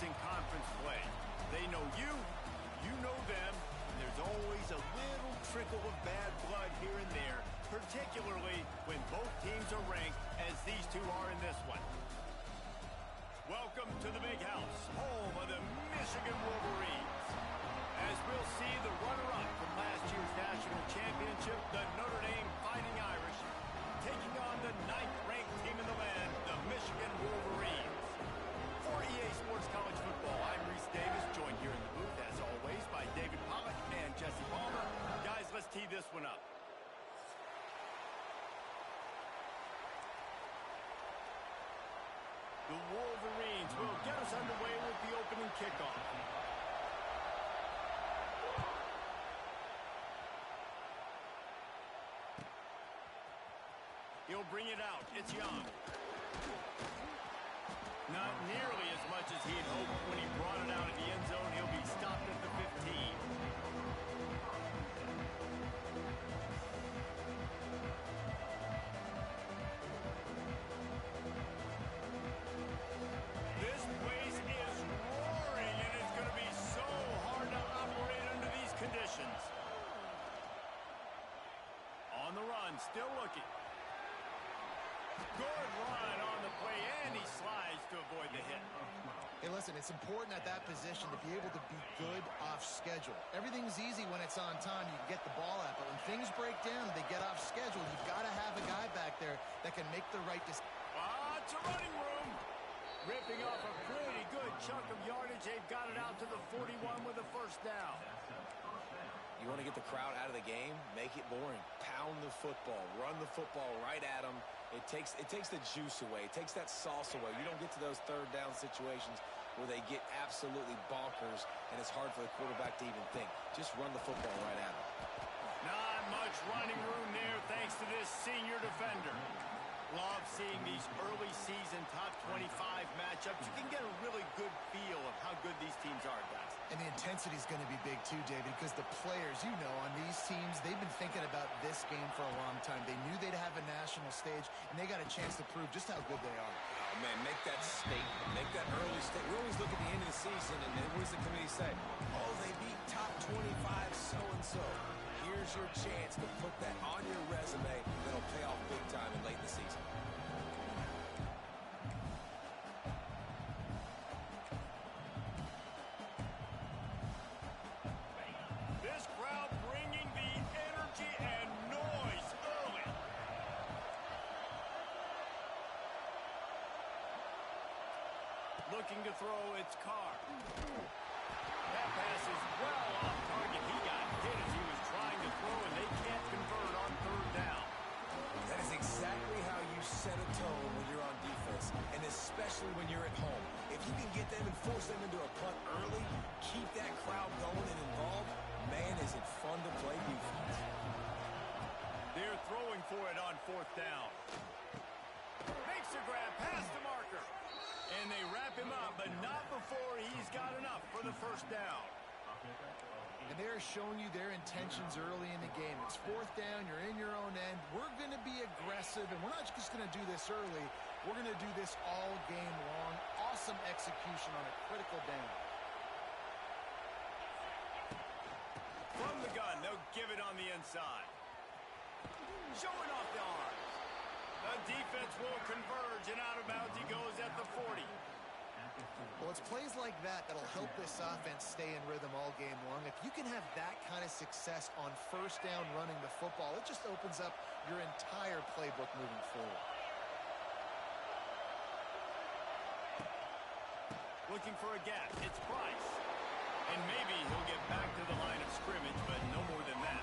in conference play. They know you, you know them, and there's always a little trickle of bad blood here and there, particularly when both teams are ranked as these two are in this one. Welcome to the Big House, home of the Michigan Wolverines. As we'll see, the runner-up from last year's national championship, the Notre Dame Fighting Irish, taking on the 9th-ranked team in the land, the Michigan Wolverines. For EA Sports College Football, I'm Reese Davis, joined here in the booth, as always, by David Pollack and Jesse Palmer. Guys, let's tee this one up. The Wolverines will get us underway with the opening kickoff. He'll bring it out. It's Young. Not nearly as much as he'd hoped when he brought it out of the end zone. He'll be stopped at the 15. This place is roaring, and it's going to be so hard to operate under these conditions. On the run, still looking. Good run on the play, and he slides to avoid the hit. Hey, listen, it's important at that position to be able to be good off schedule. Everything's easy when it's on time. You can get the ball out, but when things break down, they get off schedule. You've got to have a guy back there that can make the right decision. It's a running room. Ripping off a pretty good chunk of yardage. They've got it out to the 41 with a first down. You want to get the crowd out of the game? Make it boring. Pound the football. Run the football right at them. It takes the juice away. It takes that sauce away. You don't get to those third down situations where they get absolutely bonkers, and it's hard for the quarterback to even think. Just run the football right at them. Not much running room there thanks to this senior defender. Love seeing these early season top 25 matchups. You can get a really good feel of how good these teams are, guys. And the intensity is going to be big too, David, because the players, you know, on these teams, they've been thinking about this game for a long time. They knew they'd have a national stage, and they got a chance to prove just how good they are. Oh, man, make that statement. Make that early statement. We always look at the end of the season, and then what does the committee say? Oh, they beat top 25 so-and-so. Here's your chance to put that on your resume that'll pay off big time and late in the season. This crowd bringing the energy and noise early. Looking to throw, it's Carr. That pass is well off target. He got hit as he was trying to throw, and they can't convert on third down. That is exactly how you set a tone when you're on defense, and especially when you're at home. If you can get them and force them into a punt early, keep that crowd going and involved, man, is it fun to play defense. They're throwing for it on fourth down. Makes a grab past the marker. And they wrap him up, but not before he's got enough for the first down. And they're showing you their intentions early in the game. It's fourth down. You're in your own end. We're going to be aggressive, and we're not just going to do this early. We're going to do this all game long. Awesome execution on a critical down. From the gun, they'll give it on the inside. Showing off the arms. The defense will converge, and out of bounds he goes at the 40. Well, it's plays like that that'll help this offense stay in rhythm all game long. If you can have that kind of success on first down running the football, it just opens up your entire playbook moving forward. Looking for a gap. It's Price. And maybe he'll get back to the line of scrimmage, but no more than that.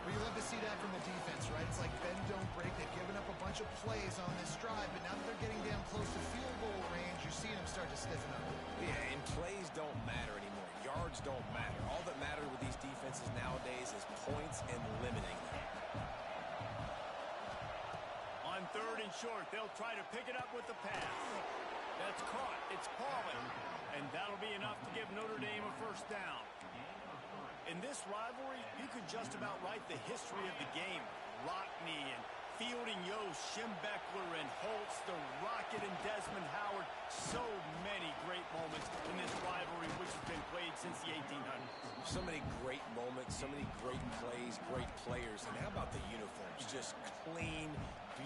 Well, you love to see that from the defense, right? It's like bend, don't break. They've given up a bunch of plays on this drive, but now that they're getting down close to field goal range, you're seeing them start to stiffen up. Yeah, and plays don't matter anymore. Yards don't matter. All that matters with these defenses nowadays is points and limiting them. On third and short, they'll try to pick it up with the pass. That's caught. It's Paulin. And that'll be enough to give Notre Dame a first down. In this rivalry, you could just about write the history of the game. Rockne and Fielding Yost, Schembechler and Holtz, the Rocket and Desmond Howard. So many great moments. So many great moments, so many great plays, great players. And how about the uniforms? Just clean,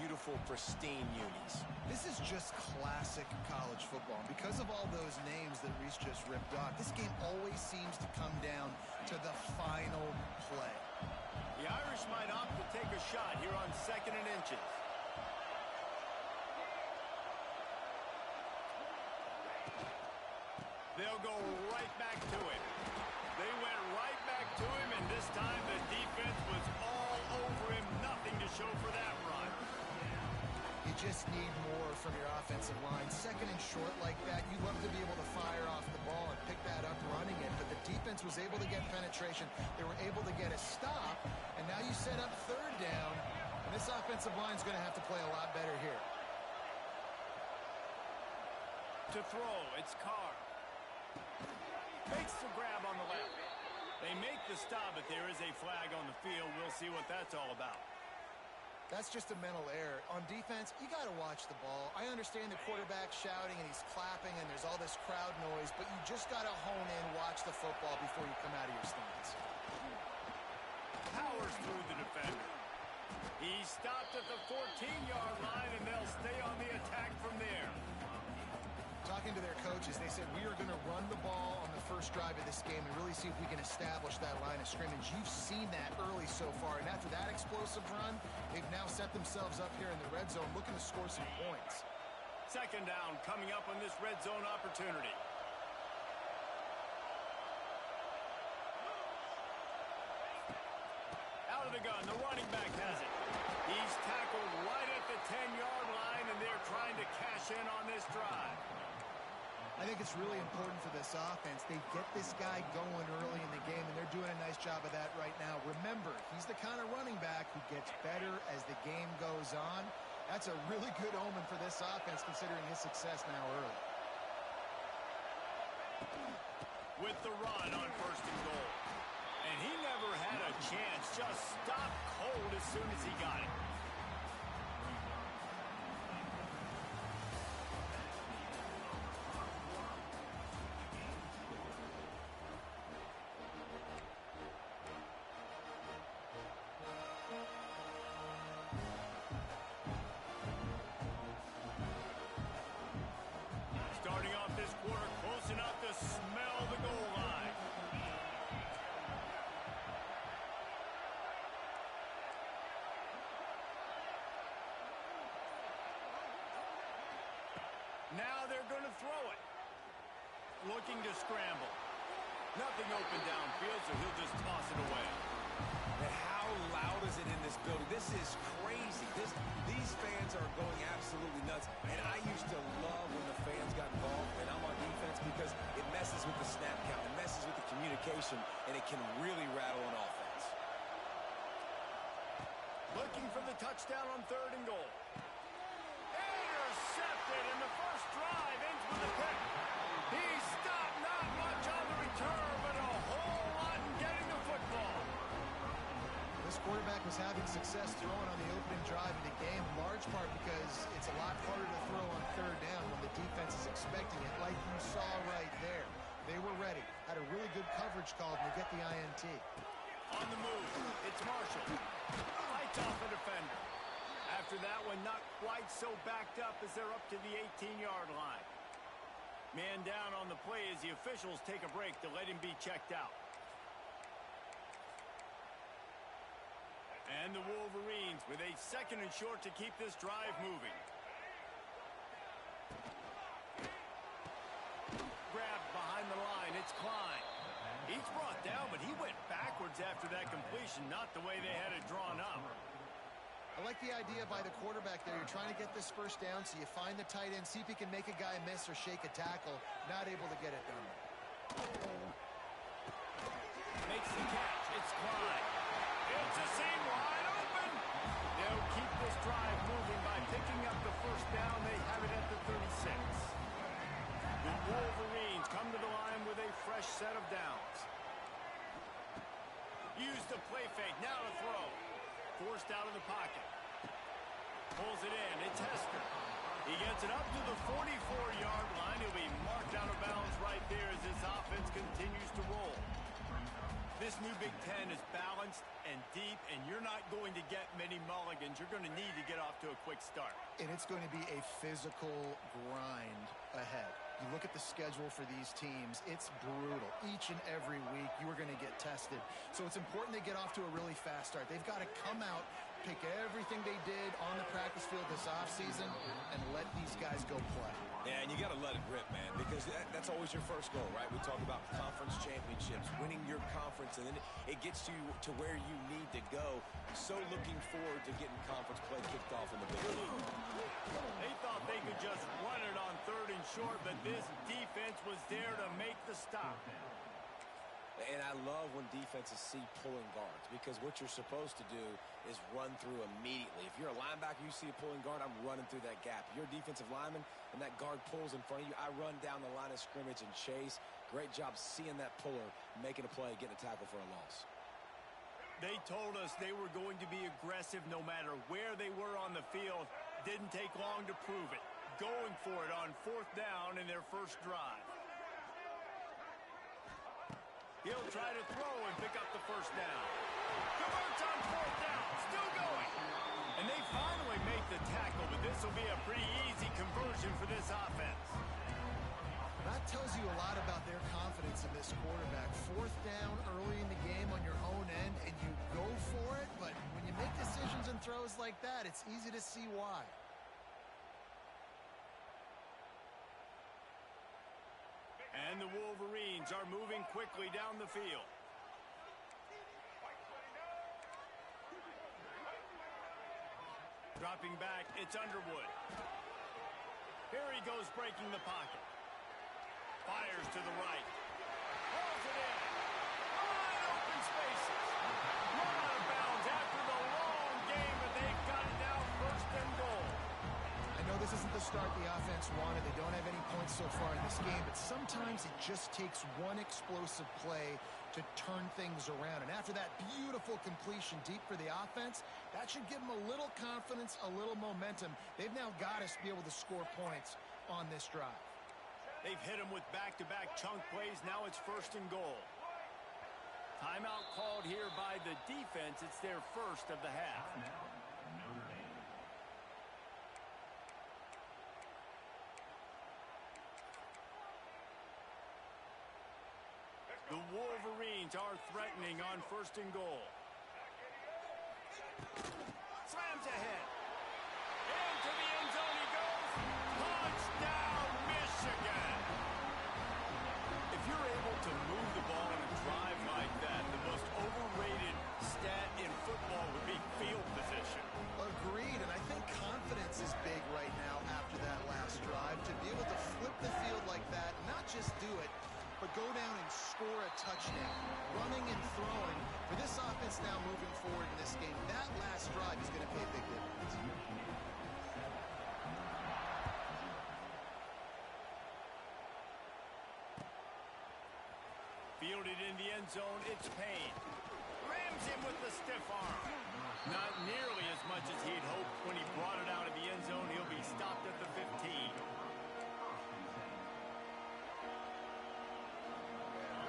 beautiful, pristine unis. This is just classic college football. And because of all those names that Reese just ripped off, this game always seems to come down to the final play. The Irish might opt to take a shot here on 2nd and inches. They'll go right back to him. They went right back to him, and this time the defense was all over him. Nothing to show for that run. You just need more from your offensive line. 2nd and short like that, you'd love to be able to fire off the ball and pick that up running it, but the defense was able to get penetration. They were able to get a stop, and now you set up 3rd down, and this offensive line is going to have to play a lot better here. To throw, it's Carr. Makes the grab on the left. They make the stop, but there is a flag on the field. We'll see what that's all about. That's just a mental error. On defense, you got to watch the ball. I understand the quarterback shouting and he's clapping and there's all this crowd noise, but you just got to hone in, watch the football before you come out of your stance. Powers through the defender. He stopped at the 14-yard line, and they'll stay on the attack from there. Talking to their coaches, they said, we are going to run the ball on the first drive of this game and really see if we can establish that line of scrimmage. You've seen that early so far, and after that explosive run, they've now set themselves up here in the red zone looking to score some points. 2nd down coming up on this red zone opportunity. Out of the gun, the running back has it. He's tackled right at the 10-yard line, and they're trying to cash in on this drive. I think it's really important for this offense. They get this guy going early in the game, and they're doing a nice job of that right now. Remember, he's the kind of running back who gets better as the game goes on. That's a really good omen for this offense, considering his success now early. With the run on 1st and goal. And he never had a chance. Just stopped cold as soon as he got it. Starting off this quarter close enough to smell the goal line. Now they're going to throw it. Looking to scramble. Nothing open downfield, so he'll just toss it away. And how loud is it in this building? This is crazy. These fans are going absolutely nuts. And I used to love when the fans got involved, and I'm on defense, because it messes with the snap count. It messes with the communication, and it can really rattle an offense. Looking for the touchdown on 3rd and goal. Intercepted, and the first drive ends with a pick. He stopped, not much on the return, but a whole lot in getting the football. This quarterback was having success throwing on the opening drive of the game, in large part because it's a lot harder to throw on 3rd down when the defense is expecting it, like you saw right there. They were ready, had a really good coverage call to get the INT. On the move, it's Marshall. Fights off a defender. After that one, not quite so backed up as they're up to the 18-yard line. Man down on the play as the officials take a break to let him be checked out. And the Wolverines with a 2nd and short to keep this drive moving. Grabbed behind the line, it's Klein. He's brought down, but he went backwards after that completion, not the way they had it drawn up. I like the idea by the quarterback there. You're trying to get this 1st down, so you find the tight end, see if he can make a guy miss or shake a tackle. Not able to get it done. Makes the catch. It's Klein. It's a seam wide open. They'll keep this drive moving by picking up the 1st down. They have it at the 36. The Wolverines come to the line with a fresh set of downs. Use the play fake. Now to throw. Forced out of the pocket. Pulls it in. It's Hester. He gets it up to the 44-yard line. He'll be marked out of bounds right there as this offense continues to roll. This new Big Ten is balanced and deep, and you're not going to get many mulligans. You're going to need to get off to a quick start. And it's going to be a physical grind ahead. You look at the schedule for these teams, it's brutal. Each and every week, you are going to get tested. So it's important they get off to a really fast start. They've got to come out, pick everything they did on the practice field this offseason, and let these guys go play. Yeah, and you got to let it rip, man, because that's always your first goal, right? We talk about conference championships, winning your conference, and then it gets you to where you need to go. So looking forward to getting conference play kicked off in the Big League. They thought they could just run it on 3rd and short, but this defense was there to make the stop. And I love when defenses see pulling guards, because what you're supposed to do is run through immediately. If you're a linebacker, you see a pulling guard, I'm running through that gap. If you're a defensive lineman and that guard pulls in front of you, I run down the line of scrimmage and chase. Great job seeing that puller, making a play, getting a tackle for a loss. They told us they were going to be aggressive no matter where they were on the field. Didn't take long to prove it. Going for it on 4th down in their first drive. He'll try to throw and pick up the first down. Converts on 4th down. Still going. And they finally make the tackle, but this will be a pretty easy conversion for this offense. That tells you a lot about their confidence in this quarterback. 4th down early in the game on your own end, and you go for it, but when you make decisions and throws like that, it's easy to see why. And the Wolverines are moving quickly down the field. Dropping back, it's Underwood. Here he goes breaking the pocket. Fires to the right. Hauls it in. Wide open spaces. Run out of bounds after the long game, but they've got it now 1st and goal. I know this isn't the start the offense wanted. They don't have any points so far in this game, but sometimes it just takes one explosive play to turn things around. And after that beautiful completion deep for the offense, that should give them a little confidence, a little momentum. They've now got us to be able to score points on this drive. They've hit him with back-to-back chunk plays. Now it's 1st and goal. Timeout called here by the defense. It's their first of the half. The Wolverines are threatening on 1st and goal. Slams ahead. Into the end zone he goes. Touchdown, Michigan. If you're able to move the ball in a drive like that, the most overrated stat in football would be field position. Agreed, and I think confidence is big right now after that last drive. To be able to flip the field like that, not just do it, but go down and score a touchdown. Running and throwing. For this offense now moving forward in this game, that last drive is going to pay a big difference. Fielded in the end zone, it's Payne. Rams him with the stiff arm. Not nearly as much as he'd hoped when he brought it out of the end zone. He'll be stopped at the 15.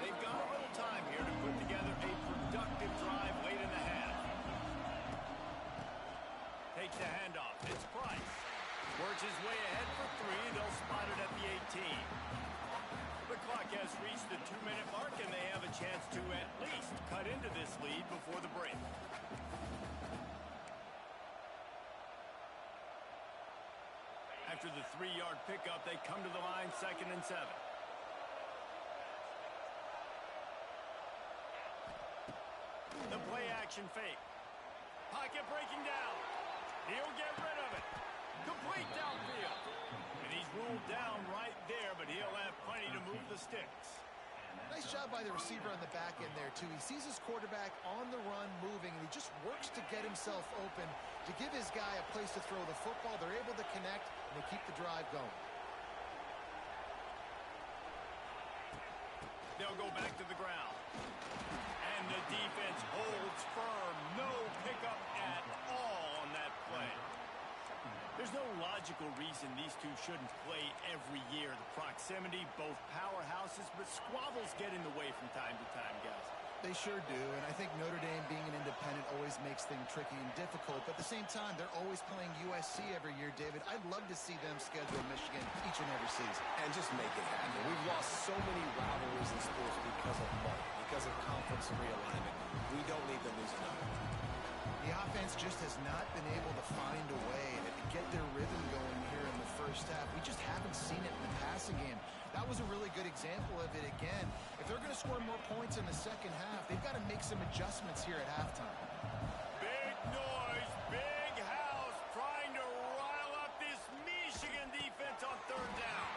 They've got a little time here to put together a productive drive late in the half. Takes the handoff. It's Price. Works his way ahead for 3. They'll spot it at the 18. The clock has reached the 2-minute mark, and they have a chance to at least cut into this lead before the break. After the 3-yard pickup, they come to the line 2nd and 7. The play action fake. Pocket breaking down. He'll get rid of it. Complete downfield. And he's ruled down right there, but he'll have plenty to move the sticks. Nice job by the receiver on the back end there, too. He sees his quarterback on the run moving, and he just works to get himself open to give his guy a place to throw the football. They're able to connect, and they keep the drive going. They'll go back to the ground. And the defense holds firm. No pickup at all on that play. There's no logical reason these two shouldn't play every year. The proximity, both powerhouses, but squabbles get in the way from time to time, guys. They sure do, and I think Notre Dame being an independent always makes things tricky and difficult, but at the same time, they're always playing USC every year, David. I'd love to see them schedule Michigan each and every season. And just make it happen. We've lost so many rivalries in sports because of money, because of conference realignment. We don't need them losing another. The offense just has not been able to find a way to get their rhythm going here in the first half. We just haven't seen it in the passing game. That was a really good example of it again. If they're going to score more points in the second half, they've got to make some adjustments here at halftime. Big noise, big house, trying to rile up this Michigan defense on third down.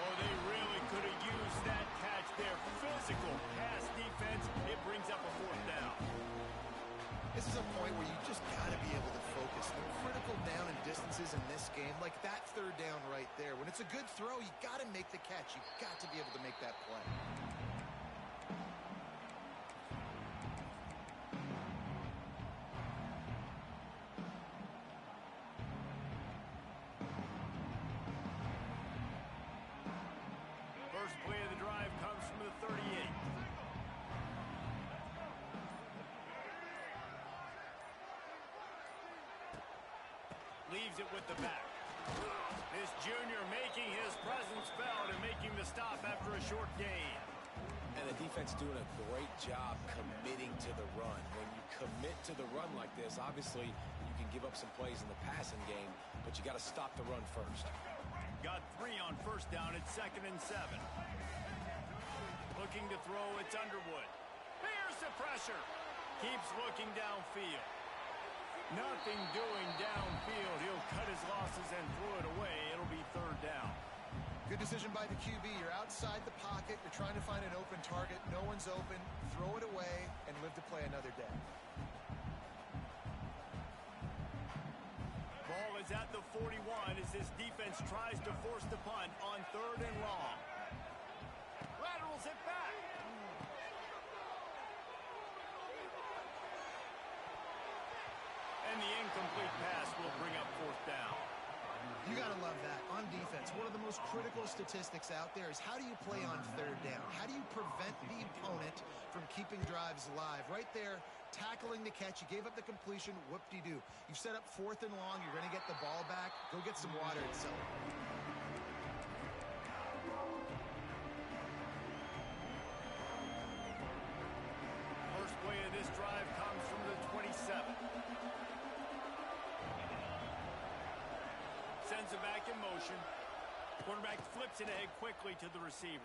Oh, they really could have used that catch there. Physical pass defense, it brings up a fourth down. This is a point where you just got to be able to focus. The critical down and distances in this game, like that third down right there. When it's a good throw, you got to make the catch. You got to be able to make that play. First play of the drive comes from the 38. Leaves it with the back. This junior making his presence felt and making the stop after a short gain. And the defense doing a great job committing to the run. When you commit to the run like this, obviously you can give up some plays in the passing game, but you got to stop the run first. Got 3 on first down at 2nd and 7. Looking to throw, it's Underwood. Here's the pressure. Keeps looking downfield. Nothing doing downfield. He'll cut his losses and throw it away. It'll be third down. Good decision by the QB. You're outside the pocket. You're trying to find an open target. No one's open. Throw it away and live to play another day. Ball is at the 41 as this defense tries to force the punt on third and long. Laterals it back. And the incomplete pass will bring up fourth down. You got to love that. On defense, one of the most critical statistics out there is how do you play on third down? How do you prevent the opponent from keeping drives alive? Right there, tackling the catch. You gave up the completion. Whoop-de-doo. You've set up fourth and long. You're going to get the ball back. Go get some water and celebrate. First play of this drive comes from the 27. Sends it back in motion. Quarterback flips it ahead quickly to the receiver.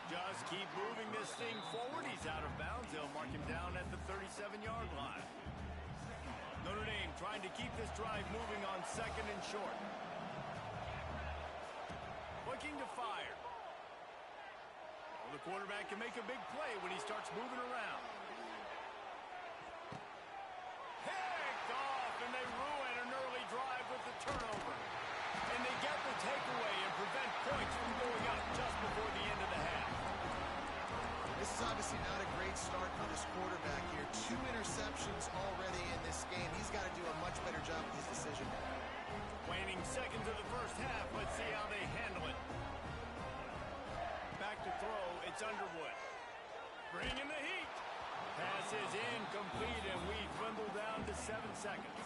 Just keep moving this thing forward. He's out of bounds. They'll mark him down at the 37-yard line. Notre Dame trying to keep this drive moving on 2nd and short. Looking to fire. Well, the quarterback can make a big play when he starts moving around. And they ruin an early drive with the turnover. And they get the takeaway and prevent points from going up just before the end of the half. This is obviously not a great start for this quarterback here. 2 interceptions already in this game. He's got to do a much better job with his decision. Waning seconds of the first half. Let's see how they handle it. Back to throw. It's Underwood. Bringing the heat. Pass is incomplete, and we dwindle down to 7 seconds.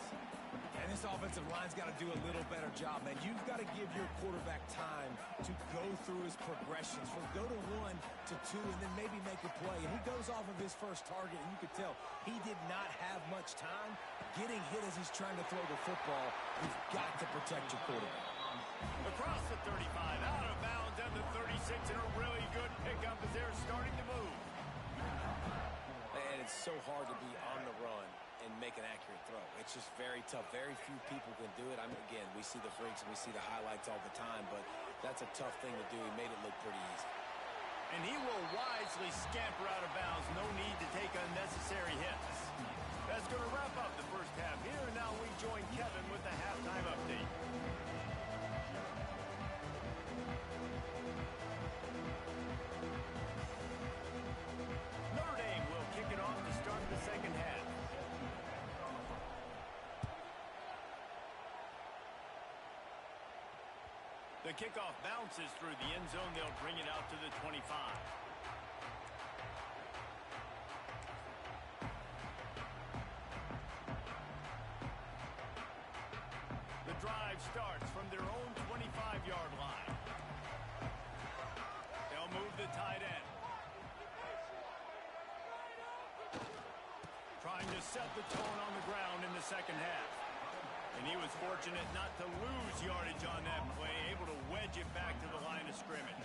And this offensive line's got to do a little better job, man. You've got to give your quarterback time to go through his progressions, from go to 1 to 2, and then maybe make a play. And he goes off of his first target, and you could tell he did not have much time getting hit as he's trying to throw the football. You've got to protect your quarterback. Across the 35, out of bounds at the 36, and a really good pickup as they're starting to move. And it's so hard to be on the run and make an accurate throw. It's just very tough. Very few people can do it. I mean, again, we see the freaks and we see the highlights all the time, but that's a tough thing to do. He made it look pretty easy. And he will wisely scamper out of bounds. No need to take unnecessary hits. That's going to wrap up the first half here. Now we join Kevin with the halftime update. Notre Dame will kick it off to start the second half. The kickoff bounces through the end zone. They'll bring it out to the 25. The drive starts from their own 25-yard line. They'll move the tight end. Trying to set the tone on the ground in the second half. And he was fortunate not to lose yardage on that play, able to wedge it back to the line of scrimmage.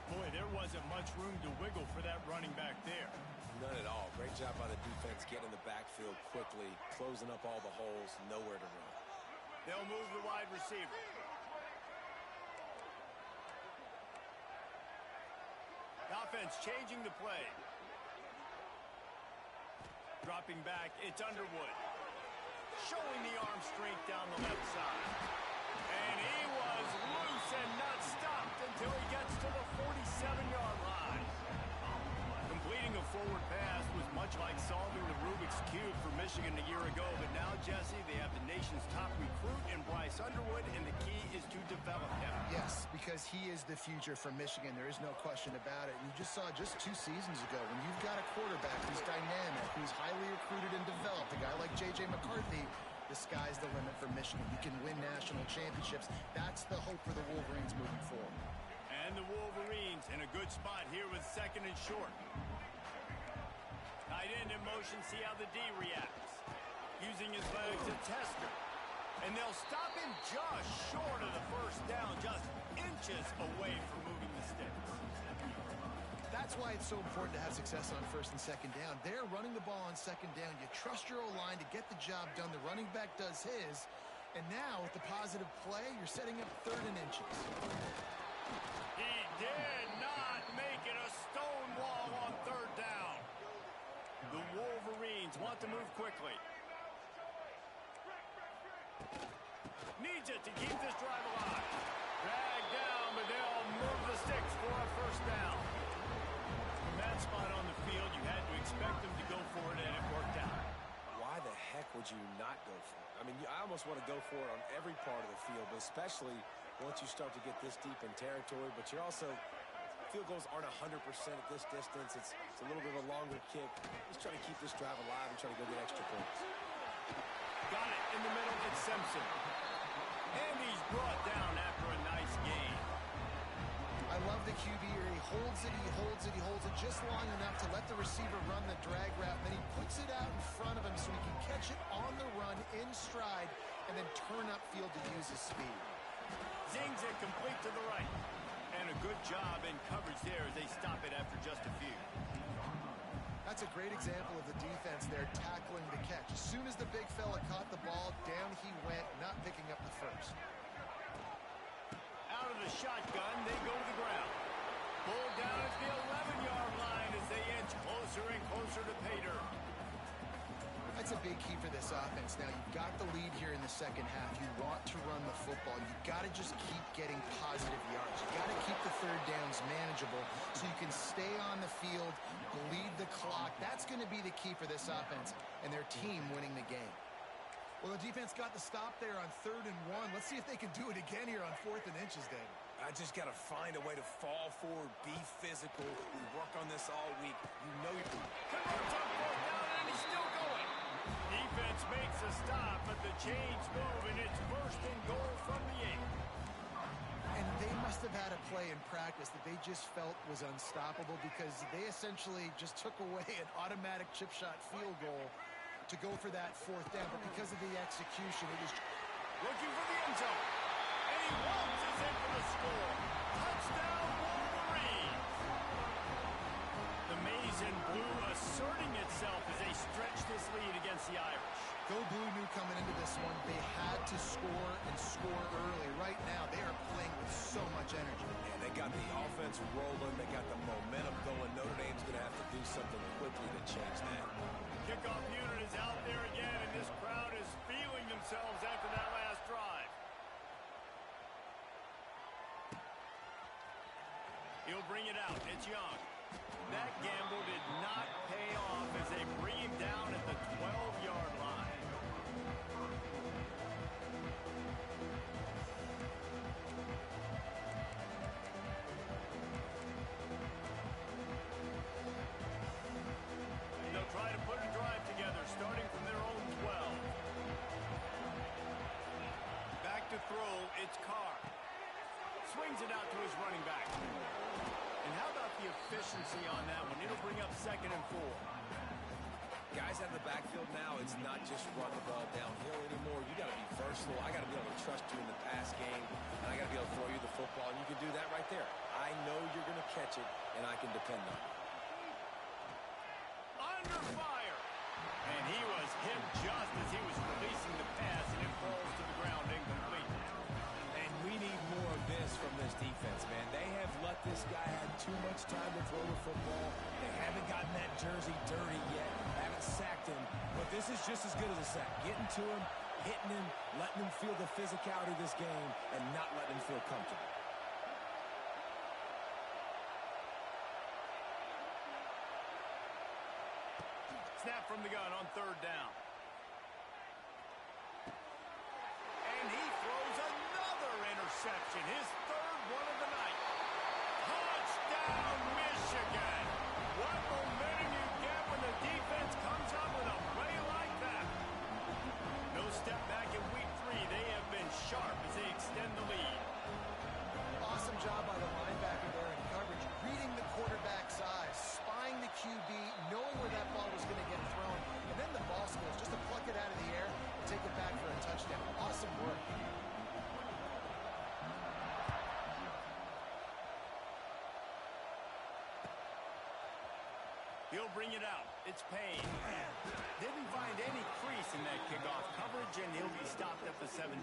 Boy, there wasn't much room to wiggle for that running back there. None at all. Great job by the defense getting in the backfield quickly, closing up all the holes, nowhere to run. They'll move the wide receiver. The offense changing the play. Dropping back, it's Underwood. Showing the arm strength down the left side. And he was loose and not stopped until he gets to the 47-yard line. Completing a forward pass was much like solving the Rubik's Cube for Michigan a year ago. But now, Jesse, they have the nation's top recruit in Bryce Underwood, and the key is to develop him. Yes, because he is the future for Michigan. There is no question about it. And you just saw just 2 seasons ago, when you've got a quarterback who's dynamic, who's highly recruited and developed, a guy like J.J. McCarthy, the sky's the limit for Michigan. You can win national championships. That's the hope for the Wolverines moving forward. And the Wolverines in a good spot here with second and short. Tight end in motion, see how the D reacts. Using his legs to test her. And they'll stop him just short of the first down, just inches away from moving the sticks. That's why it's so important to have success on first and second down. They're running the ball on second down. You trust your O-line to get the job done. The running back does his. And now, with the positive play, you're setting up third and inches. He did not make it a stone wall on third down. The Wolverines want to move quickly. Needs it to keep this drive alive. Dragged down, but they'll move the sticks for a first down. From that spot on the field, you had to expect them to go for it, and it worked out. Why the heck would you not go for it? I mean, I almost want to go for it on every part of the field, but especially once you start to get this deep in territory. But you're also, field goals aren't 100% at this distance. It's a little bit of a longer kick. Just trying to keep this drive alive and try to go get extra points. Got it in the middle. It's Simpson. And he's brought down after a nice gain. I love the QB here. He holds it, he holds it, he holds it just long enough to let the receiver run the drag route. Then he puts it out in front of him so he can catch it on the run in stride and then turn upfield to use his speed. Zings it complete to the right. And a good job in coverage there as they stop it after just a few. That's a great example of the defense there tackling the catch. As soon as the big fella caught the ball, down he went, not picking up the first. Out of the shotgun, they go to the ground. Pulled down at the 11-yard line as they inch closer and closer to pay dirt. That's a big key for this offense. Now, you've got the lead here in the second half. You want to run the football. You've got to just keep getting positive yards. You've got to keep the third downs manageable so you can stay on the field, bleed the clock. That's going to be the key for this offense and their team winning the game. Well, the defense got the stop there on 3rd and 1. Let's see if they can do it again here on 4th and inches, David. I just got to find a way to fall forward, be physical. We work on this all week. You know you can. Converts on 4th down, and he's still going. Defense makes a stop, but the chains move, and it's 1st and goal from the 8. And they must have had a play in practice that they just felt was unstoppable because they essentially just took away an automatic chip shot field goal to go for that 4th down. But because of the execution, it was looking for the end zone. And he waltzes in for the score. Touchdown, Wolverines. The maize and blue asserting itself as they stretch this lead against the Irish. Go Blue knew coming into this one they had to score and score early. Right now, they are playing with so much energy. And they got the offense rolling. They got the momentum going. Notre Dame's going to have to do something quickly to change that. Kickoff unit is out there again, and this crowd is feeling themselves after that last drive. He'll bring it out. It's Young. That gamble did not pay off as they bring him down at the 12-yard line. It's Carr. Swings it out to his running back. And how about the efficiency on that one? It'll bring up 2nd and 4. Guys out of the backfield now, it's not just run the ball downhill anymore. You got to be versatile. I got to be able to trust you in the pass game, and I got to be able to throw you the football, and you can do that right there. I know you're going to catch it, and I can depend on it. Under fire. And he was hit just as he was releasing the pass, and it falls to the ground incomplete. And we need more of this from this defense, man. They have let this guy have too much time to throw the football. They haven't gotten that jersey dirty yet, haven't sacked him, but this is just as good as a sack. Getting to him, hitting him, letting him feel the physicality of this game, and not letting him feel comfortable. Snap from the gun on 3rd down. And he throws another interception, his 3rd one of the night. Touchdown, Michigan! What momentum you get when the defense comes up with a play like that. No step back in week 3. They have been sharp as they extend the lead. Awesome job by the linebacker there in coverage, reading the quarterback's eyes, spying the QB, knowing where that ball was going to get thrown, and then the ball skills just to pluck it out of the air and take it back for a touchdown. Awesome work. He'll bring it out. It's Payne. Didn't find any crease in that kickoff coverage, and he'll be stopped at the 17.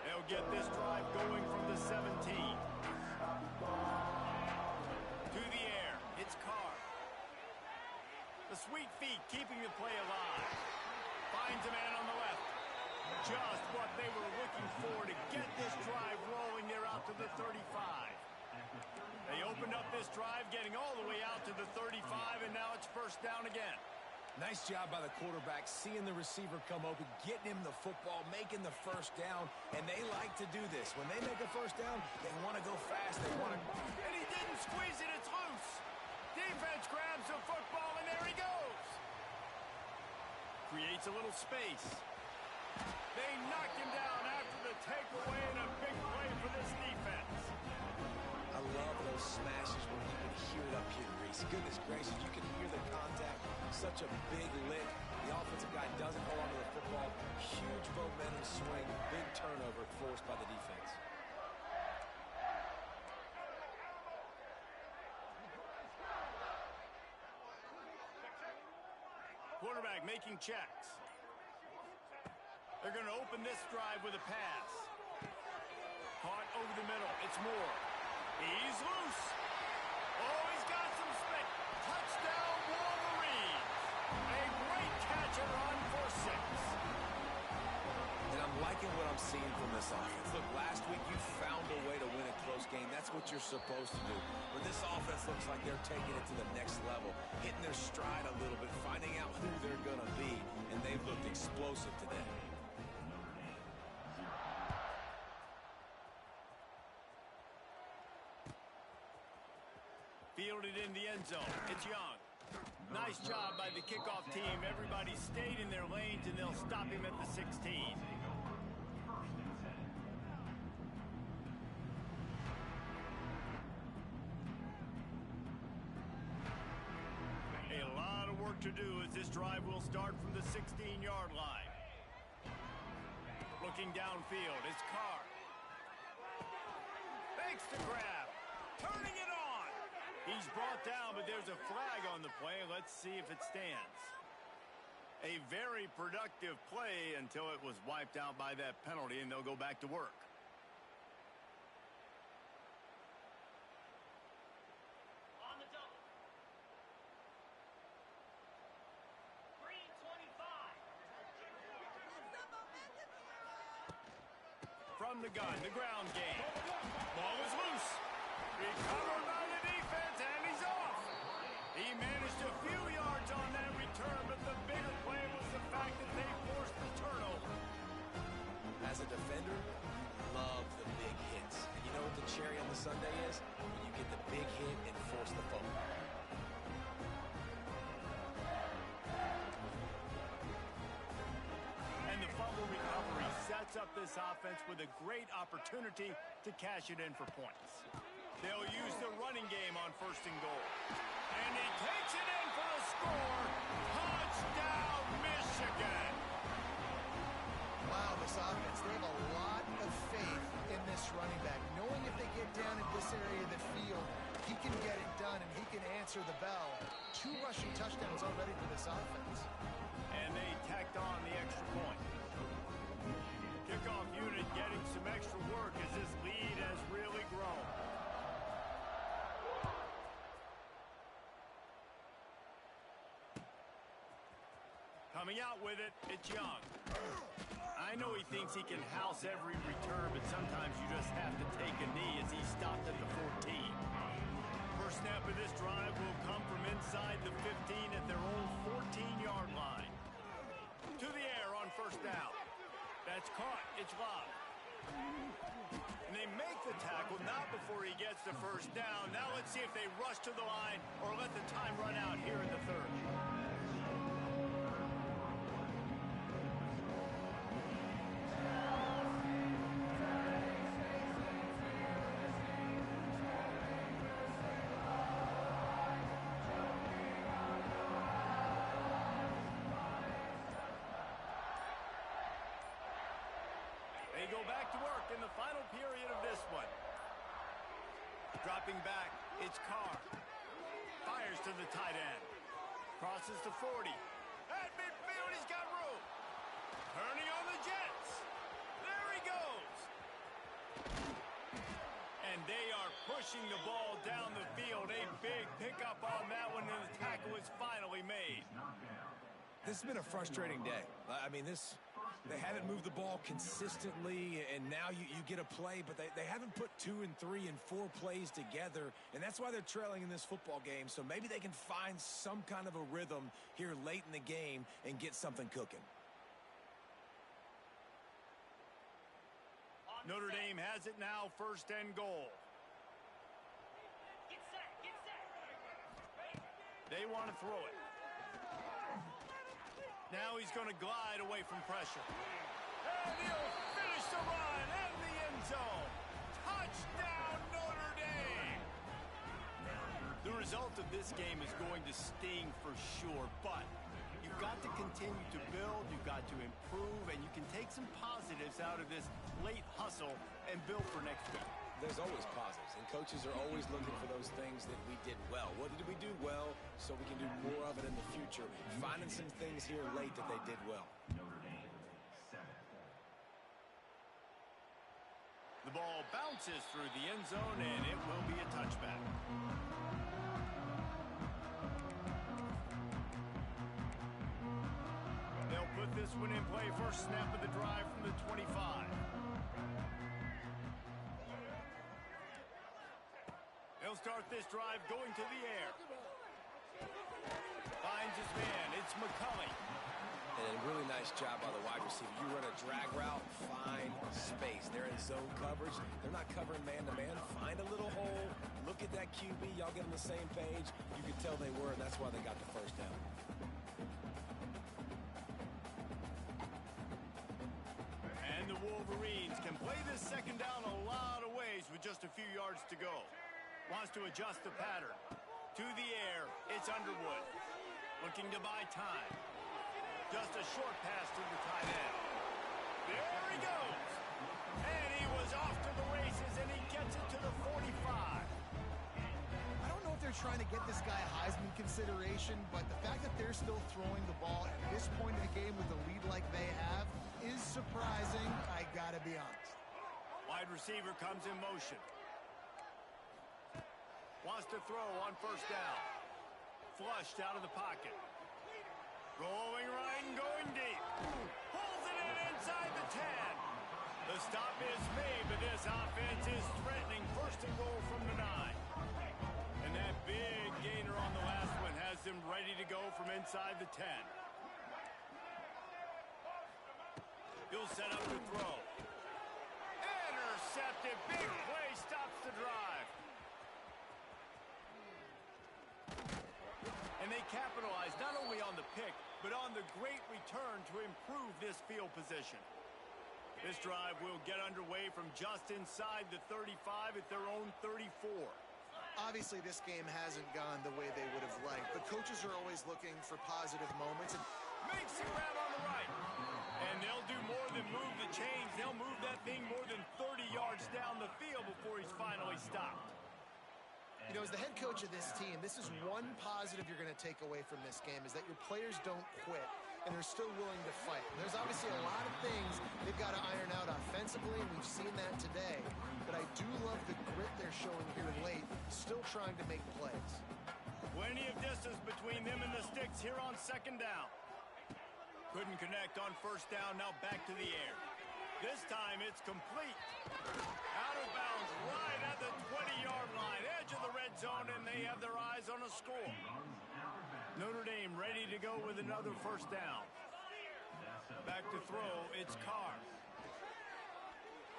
They'll get this drive going from the 17. To the air. It's Carr. The sweet feet keeping the play alive. Finds a man on the left. Just what they were looking for to get this drive rolling. They're out to the 35. They opened up this drive, getting all the way out to the 35, and now it's 1st down again. Nice job by the quarterback, seeing the receiver come open, getting him the football, making the 1st down, and they like to do this. When they make a 1st down, they want to go fast. They want to... And he didn't squeeze it. It's loose. Defense grabs the football, and there he goes. Creates a little space. They knocked him down after the takeaway, and a big play for this defense. I love those smashes when you can hear it up here, Reese. Goodness gracious, you can hear the contact. Such a big lick. The offensive guy doesn't hold on to the football. Huge momentum swing. Big turnover forced by the defense. Quarterback making checks. They're going to open this drive with a pass. Caught over the middle. It's Moore. He's loose. Oh, he's got some space. Touchdown, Wolverines. A great catch and run for 6. And I'm liking what I'm seeing from this offense. Look, last week you found a way to win a close game. That's what you're supposed to do. But this offense looks like they're taking it to the next level, hitting their stride a little bit, finding out who they're going to be, and they've looked explosive today. Fielded in the end zone. It's Young. Nice job by the kickoff team. Everybody stayed in their lanes, and they'll stop him at the 16. A lot of work to do as this drive will start from the 16-yard line. Looking downfield, it's Carr. Fakes the grab. Turning it on. He's brought down, but there's a flag on the play. Let's see if it stands. A very productive play until it was wiped out by that penalty, and they'll go back to work. On the double. Green 25. From the gun, the ground game. Ball is loose. Recovered by the defense, and he's off. He managed a few yards on that return, but the bigger play was the fact that they forced the turnover. As a defender, love the big hits. And you know what the cherry on the sundae this offense with a great opportunity to cash it in for points. They'll use the running game on 1st and goal. And he takes it in for the score. Touchdown, Michigan! Wow, this offense, they have a lot of faith in this running back, knowing if they get down in this area of the field, he can get it done and he can answer the bell. 2 rushing touchdowns already for this offense. And they tacked on the extra point. Kickoff unit getting some extra work as this lead has really grown. Coming out with it, it's Young. I know he thinks he can house every return, but sometimes you just have to take a knee as he stopped at the 14. First snap of this drive will come from inside the 15 at their own 14-yard line. To the air on 1st down. That's caught. It's Love. And they make the tackle not before he gets the 1st down. Now let's see if they rush to the line or let the time run out here in the 3rd. They go back to work in the final period of this one. Dropping back, it's Carr. Fires to the tight end. Crosses to 40. At midfield, he's got room. Turning on the Jets. There he goes. And they are pushing the ball down the field. A big pickup on that one, and the tackle is finally made. This has been a frustrating day. I mean, they haven't moved the ball consistently, and now you get a play, but they haven't put 2 and 3 and 4 plays together, and that's why they're trailing in this football game. So maybe they can find some kind of a rhythm here late in the game and get something cooking. Notre Dame has it now, 1st and goal. Get set, get set. They want to throw it. Now he's going to glide away from pressure. And he'll finish the run in the end zone. Touchdown, Notre Dame! The result of this game is going to sting for sure, but you've got to continue to build, you've got to improve, and you can take some positives out of this late hustle and build for next week. There's always positives, and coaches are always looking for those things that we did well. What did we do well so we can do more of it in the future? Finding some things here late that they did well. The ball bounces through the end zone, and it will be a touchback. They'll put this one in play. 1st snap of the drive from the 25. He'll start this drive going to the air. Finds his man. It's McCulley. And a really nice job by the wide receiver. You run a drag route, find space. They're in zone coverage. They're not covering man-to-man. Find a little hole. Look at that QB. Y'all get on the same page. You could tell they were, and that's why they got the 1st down. And the Wolverines can play this 2nd down a lot of ways with just a few yards to go. Wants to adjust the pattern. To the air, it's Underwood. Looking to buy time. Just a short pass to the tight end. There he goes. And he was off to the races, and he gets it to the 45. I don't know if they're trying to get this guy Heisman consideration, but the fact that they're still throwing the ball at this point in the game with a lead like they have is surprising, I gotta be honest. Wide receiver comes in motion. Wants to throw on 1st down. Flushed out of the pocket. Rolling right and going deep. Pulls it in inside the 10. The stop is made, but this offense is threatening 1st and goal from the 9. And that big gainer on the last one has them ready to go from inside the 10. He'll set up to throw. Intercepted. Big play stops the drive. And they capitalize not only on the pick, but on the great return to improve this field position. This drive will get underway from just inside the 35 at their own 34. Obviously, this game hasn't gone the way they would have liked, but coaches are always looking for positive moments. And makes the grab on the right. And they'll do more than move the chains. They'll move that thing more than 30 yards down the field before he's finally stopped. You know, as the head coach of this team, this is one positive you're going to take away from this game, is that your players don't quit, and they're still willing to fight. And there's obviously a lot of things they've got to iron out offensively, and we've seen that today. But I do love the grit they're showing here late, still trying to make plays. Plenty of distance between them and the sticks here on second down. Couldn't connect on first down, now back to the air. This time it's complete. Out of bounds right at the 20-yard line, edge of the red zone, and they have their eyes on a score. Notre Dame ready to go with another first down. Back to throw, it's Carr.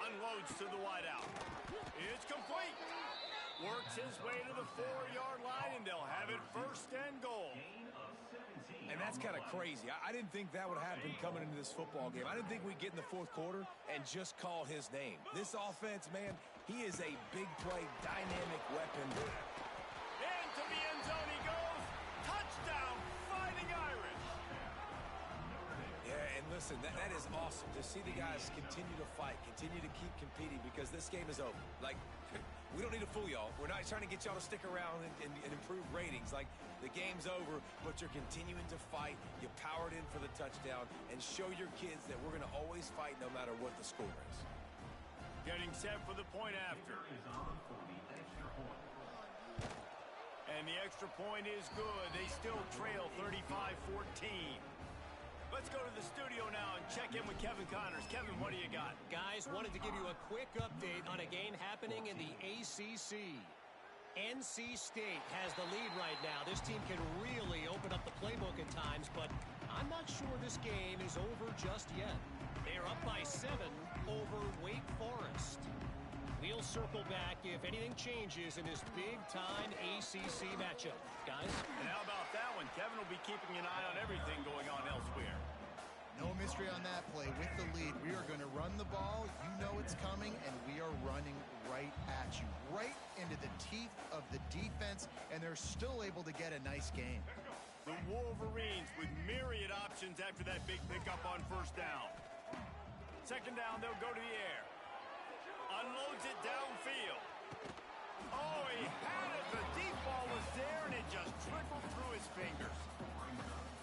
Unloads to the wideout. It's complete. Works his way to the 4-yard line, and they'll have it first and goal. And that's kind of crazy. I didn't think that would happen coming into this football game. I didn't think we'd get in the fourth quarter and just call his name. This offense, man, he is a big play, dynamic weapon. Into the end zone he goes. Touchdown, Fighting Irish. Yeah, and listen, that is awesome to see the guys continue to fight, continue to keep competing, because this game is over. Like, we don't need to fool y'all. We're not trying to get y'all to stick around and improve ratings. Like, the game's over, but you're continuing to fight. You powered in for the touchdown, and show your kids that we're going to always fight no matter what the score is. Getting set for the point after. And the extra point is good. They still trail 35-14. Let's go to the studio now and check in with Kevin Connors. Kevin, what do you got? Guys, wanted to give you a quick update on a game happening in the ACC. NC State has the lead right now. This team can really open up the playbook at times, but I'm not sure this game is over just yet. They're up by 7 over Wake Forest. We'll circle back if anything changes in this big-time ACC matchup. Guys? And how about that one? Kevin will be keeping an eye on everything going on elsewhere. No mystery on that play. With the lead, we are going to run the ball. You know it's coming, and we are running right at you, right into the teeth of the defense, and they're still able to get a nice game. The Wolverines with myriad options after that big pickup on first down. Second down, they'll go to the air. Unloads it downfield. Oh, he had it. The deep ball was there, and it just trickled through his fingers.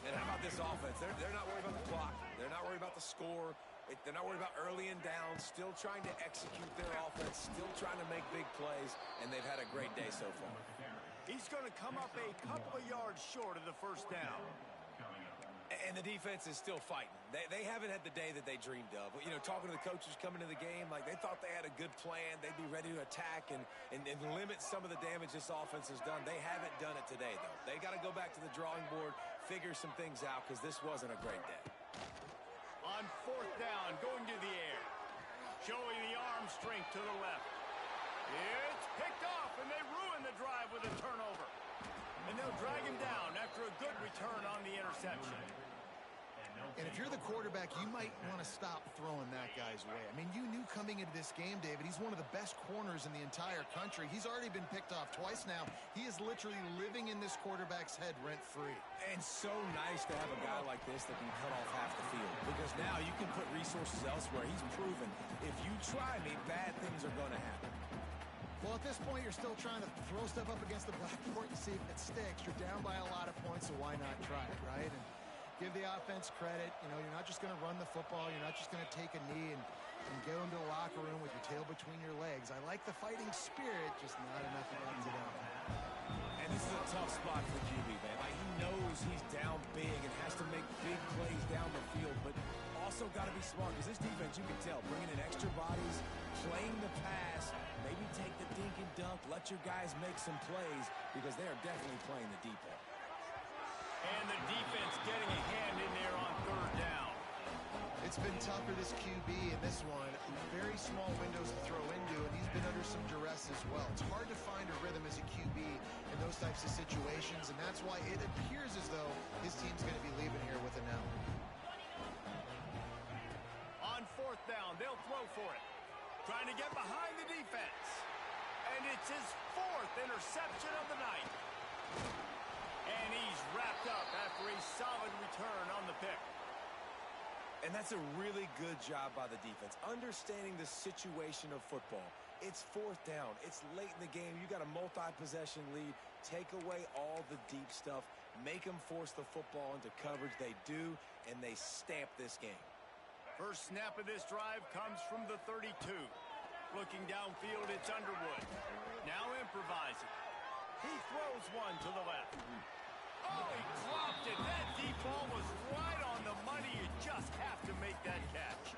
And how about this offense? They're not worried about the clock. They're not worried about the score. They're not worried about early and down. Still trying to execute their offense. Still trying to make big plays. And they've had a great day so far. He's going to come up a couple of yards short of the first down. And the defense is still fighting. They haven't had the day that they dreamed of. You know, talking to the coaches coming to the game, like they thought they had a good plan. They'd be ready to attack and limit some of the damage this offense has done. They haven't done it today, though. They got to go back to the drawing board, figure some things out, because this wasn't a great day. On fourth down, going to the air. Showing the arm strength to the left. It's picked off, and they ruin the drive with a turnover. And they'll drag him down after a good return on the interception. And if you're the quarterback, you might want to stop throwing that guy's way. I mean, you knew coming into this game, David, he's one of the best corners in the entire country. He's already been picked off twice now. He is literally living in this quarterback's head rent-free. And so nice to have a guy like this that can cut off half the field, because now you can put resources elsewhere. He's proven if you try me, bad things are going to happen. Well, at this point, you're still trying to throw stuff up against the blackboard and see if it sticks. You're down by a lot of points, so why not try it, right? And give the offense credit. You know, you're not just going to run the football. You're not just going to take a knee and go into the locker room with your tail between your legs. I like the fighting spirit, just not enough to end it out. And this is a tough spot for QB, man. Like, he knows he's down big and has to make big plays down the field, but also got to be smart, because this defense, you can tell, bringing in extra bodies, playing the pass, maybe take the dink and dunk, let your guys make some plays, because they are definitely playing the deep end. And the defense getting a hand in there on third down. It's been tough for this QB in this one. Very small windows to throw into, and he's been under some duress as well. It's hard to find a rhythm as a QB in those types of situations, and that's why it appears as though his team's going to be leaving here with an L. On fourth down, they'll throw for it. Trying to get behind the defense. And it's his 4th interception of the night. And he's wrapped up after a solid return on the pick. And that's a really good job by the defense, understanding the situation of football. It's 4th down. It's late in the game. You got a multi-possession lead. Take away all the deep stuff. Make them force the football into coverage. They do, and they stamp this game. First snap of this drive comes from the 32. Looking downfield, it's Underwood. Now improvising. He throws one to the left. Oh, he dropped it. That deep ball was right on the money. You just have to make that catch.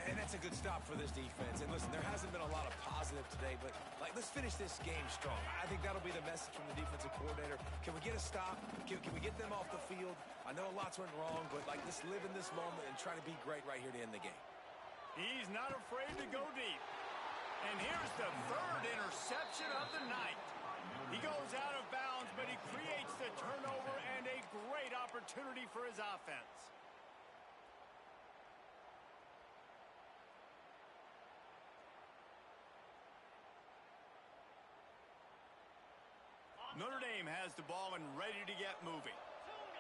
And that's a good stop for this defense. And listen, there hasn't been a lot of positive today, but let's finish this game strong. I think that'll be the message from the defensive coordinator. Can we get a stop? Can we get them off the field? I know lots went wrong, but let's live in this moment and try to be great right here to end the game. He's not afraid to go deep. And here's the 3rd interception of the night. He goes out of bounds, but he creates the turnover and a great opportunity for his offense. Notre Dame has the ball and ready to get moving.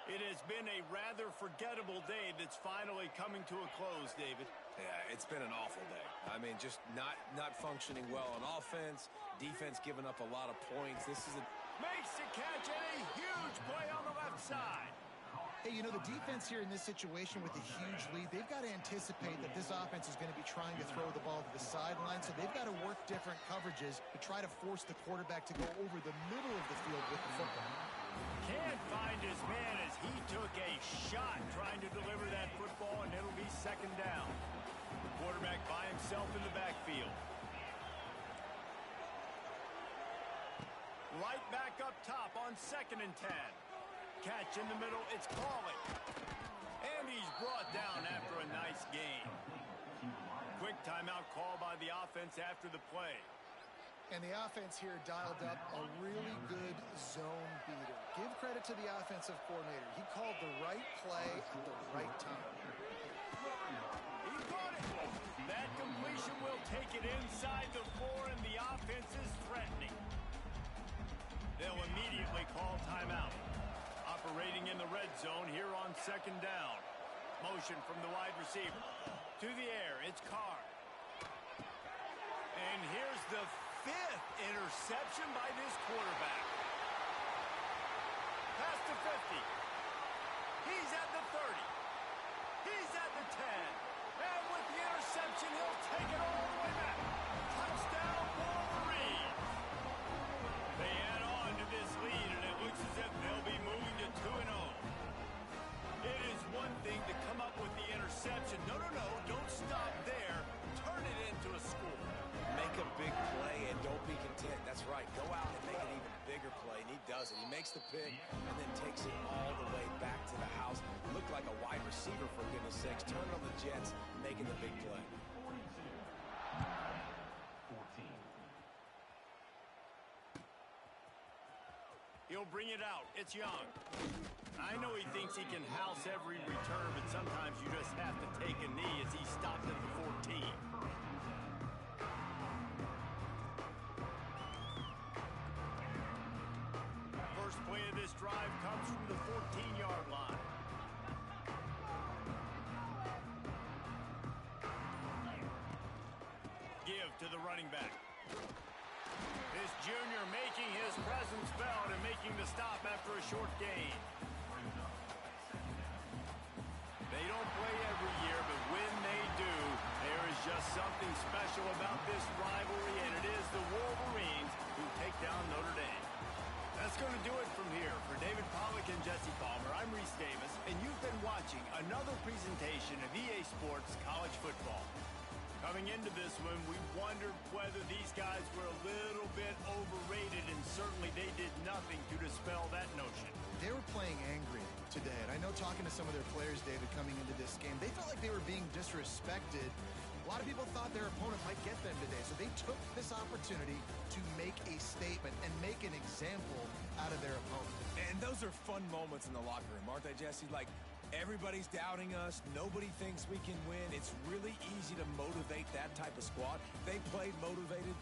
It has been a rather forgettable day that's finally coming to a close, David. Yeah, it's been an awful day. I mean, just not functioning well on offense, defense giving up a lot of points. This is Makes the catch and a huge play on the left side. Hey, you know, the defense here in this situation with a huge lead, they've got to anticipate that this offense is going to be trying to throw the ball to the sideline, so they've got to work different coverages to try to force the quarterback to go over the middle of the field with the football. Can't find his man as he took a shot trying to deliver that football, and it'll be 2nd down. The quarterback by himself in the backfield. Right back up top on 2nd and 10. Catch in the middle, it's Calling. And he's brought down after a nice gain. Quick timeout call by the offense after the play. And the offense here dialed up a really good zone beater. Give credit to the offensive coordinator. He called the right play at the right time. He caught it. That completion will take it inside the 4, and the offense is threatening. They'll immediately call timeout. Operating in the red zone here on 2nd down. Motion from the wide receiver. To the air, it's Carr. And here's the 5th interception by this quarterback. Past the 50. He's at the 30. He's at the 10. And with the interception, he'll take it all the way back. Touchdown, Wolverine. They add on to this lead, and it looks as if they'll be moving to 2-0. It is one thing to come up with the interception. No, don't stop there. Turn it into a score. make a big play and don't be content. That's right. Go out and make an even bigger play, and he does it. He makes the pick and then takes it all the way back to the house. Looked like a wide receiver, for goodness sakes. Turning on the Jets, making the big play. He'll bring it out. It's Young. I know he thinks he can house every return, but sometimes you just have to take a knee as he stopped at the 14. First play of this drive comes from the 14-yard line. Give to the running back. This junior making his presence felt and making the stop after a short gain. They don't play every year, but when they do, there is just something special about this rivalry, and it is the Wolverines who take down Notre Dame. That's going to do it from here. For David Pollack and Jesse Palmer, I'm Reese Davis, and you've been watching another presentation of EA Sports College Football. Coming into this one, we wondered whether these guys were a little bit overrated, and certainly they did nothing to dispel that notion. They were playing angry today, and I know talking to some of their players, David, coming into this game, they felt like they were being disrespected. A lot of people thought their opponent might get them today, so they took this opportunity to make a statement and make an example out of their opponent. And those are fun moments in the locker room, aren't they, Jesse? Like, Everybody's doubting us. Nobody thinks we can win. It's really easy to motivate that type of squad. They played motivated.